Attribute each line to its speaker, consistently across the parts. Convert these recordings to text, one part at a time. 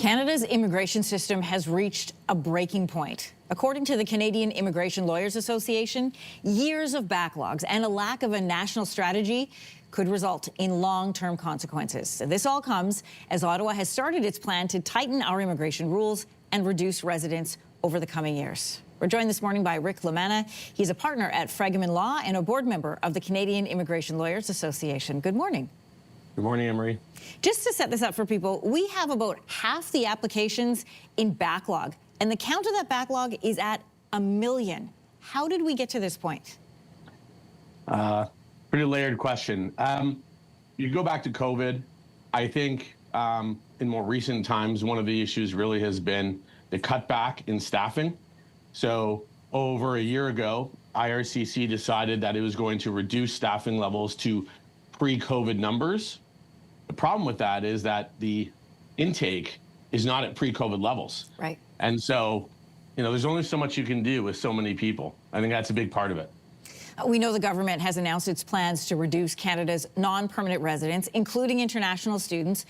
Speaker 1: Canada's immigration system has reached a breaking point. According to the Canadian Immigration Lawyers Association, years of backlogs and a lack of a national strategy could result in long-term consequences. This all comes as Ottawa has started its plan to tighten our immigration rules and reduce residents over the coming years. We're joined this morning by Rick Lamanna. He's a partner at Freggeman Law and a board member of the Canadian Immigration Lawyers Association. Good morning.
Speaker 2: Good morning, Anne-Marie.
Speaker 1: Just to set this up for people, we have about half the applications in backlog, and the count of that backlog is at 1 million. How did we get to this point?
Speaker 2: Pretty layered question. You go back to COVID. I think in more recent times, one of the issues really has been the cutback in staffing. So over a year ago, IRCC decided that it was going to reduce staffing levels to pre-COVID numbers. The problem with that is that the intake is not at pre-COVID levels.
Speaker 1: Right.
Speaker 2: And so, there's only so much you can do with so many people. I think that's a big part of it.
Speaker 1: We know the government has announced its plans to reduce Canada's non-permanent residents, including international students,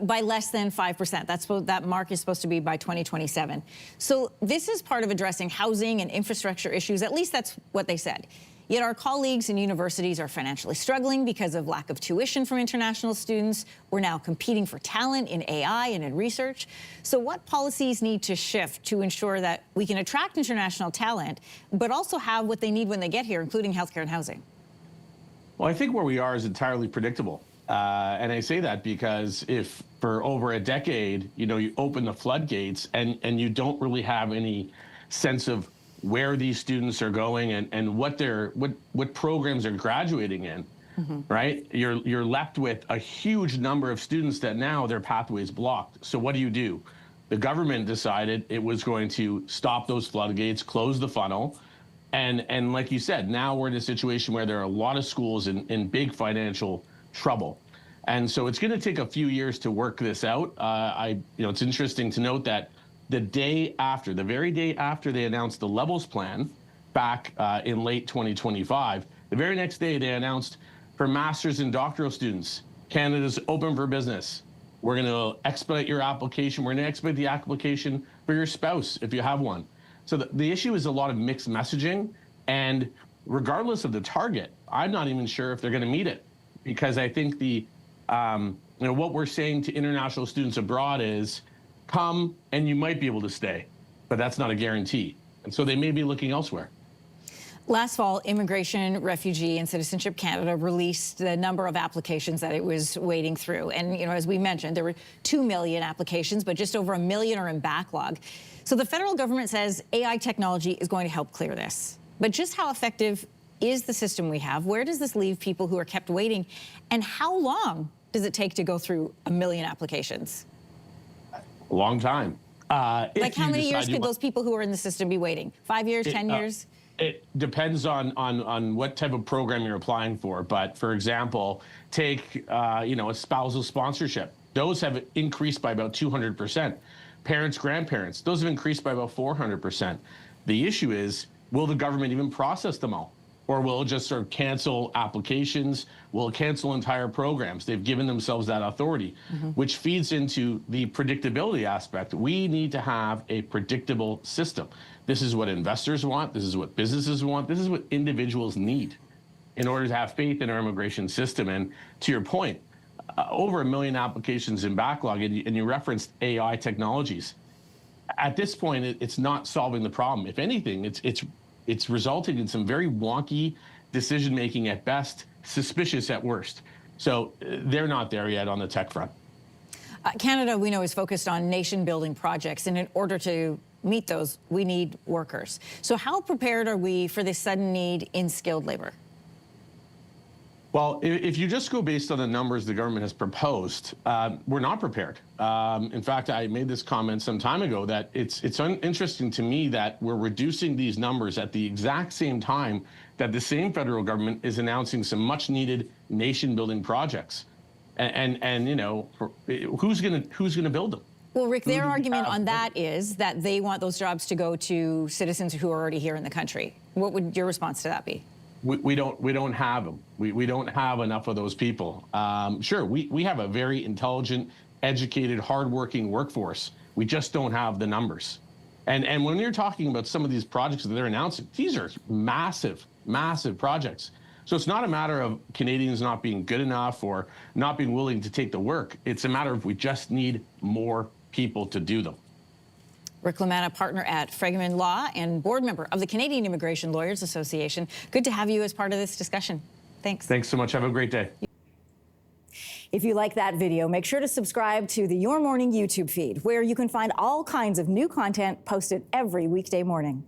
Speaker 1: by less than 5%. That mark is supposed to be by 2027. So this is part of addressing housing and infrastructure issues. At least that's what they said. Yet our colleagues in universities are financially struggling because of lack of tuition from international students. We're now competing for talent in AI and in research. So what policies need to shift to ensure that we can attract international talent, but also have what they need when they get here, including healthcare and housing?
Speaker 2: Well, I think where we are is entirely predictable. And I say that because if for over a decade, you open the floodgates and you don't really have any sense of where these students are going and what programs are graduating in, right? You're left with a huge number of students that now their pathway is blocked. So what do? The government decided it was going to stop those floodgates, close the funnel. And like you said, now we're in a situation where there are a lot of schools in big financial trouble. And so it's going to take a few years to work this out. It's interesting to note that the very day after they announced the levels plan back in late 2025, the very next day they announced for master's and doctoral students, Canada's open for business. We're going to expedite your application. We're going to expedite the application for your spouse if you have one. So the issue is a lot of mixed messaging. And regardless of the target, I'm not even sure if they're going to meet it, because I think what we're saying to international students abroad is, come and you might be able to stay, but that's not a guarantee. And so they may be looking elsewhere.
Speaker 1: Last fall, Immigration, Refugee and Citizenship Canada released the number of applications that it was wading through. And, as we mentioned, there were 2 million applications, but just over 1 million are in backlog. So the federal government says AI technology is going to help clear this. But just how effective is the system we have? Where does this leave people who are kept waiting? And how long does it take to go through 1 million applications?
Speaker 2: A long time.
Speaker 1: Like how many years could those people who are in the system be waiting? 5 years, 10 years?
Speaker 2: It depends on what type of program you're applying for. But for example, take a spousal sponsorship. Those have increased by about 200%. Parents, grandparents, those have increased by about 400%. The issue is, will the government even process them all? Or will it just sort of cancel applications? Will it cancel entire programs? They've given themselves that authority, which feeds into the predictability aspect. We need to have a predictable system. This is what investors want. This is what businesses want. This is what individuals need in order to have faith in our immigration system. And to your point, over 1 million applications in backlog, and you referenced AI technologies. At this point, it's not solving the problem. If anything, it's resulting in some very wonky decision-making at best, suspicious at worst. So they're not there yet on the tech front.
Speaker 1: Canada, we know, is focused on nation-building projects, and in order to meet those, we need workers. So how prepared are we for this sudden need in skilled labor?
Speaker 2: Well, if you just go based on the numbers the government has proposed, we're not prepared. In fact, I made this comment some time ago that it's interesting to me that we're reducing these numbers at the exact same time that the same federal government is announcing some much-needed nation-building projects. And who's gonna build them?
Speaker 1: Well, Rick, their argument on that is that they want those jobs to go to citizens who are already here in the country. What would your response to that be?
Speaker 2: We don't have them. We don't have enough of those people. Sure, we have a very intelligent, educated, hardworking workforce. We just don't have the numbers. And when you're talking about some of these projects that they're announcing, these are massive, massive projects. So it's not a matter of Canadians not being good enough or not being willing to take the work. It's a matter of we just need more people to do them.
Speaker 1: Rick Lamanna, partner at Fregman Law and board member of the Canadian Immigration Lawyers Association. Good to have you as part of this discussion. Thanks.
Speaker 2: Thanks so much. Have a great day.
Speaker 3: If you like that video, make sure to subscribe to the Your Morning YouTube feed, where you can find all kinds of new content posted every weekday morning.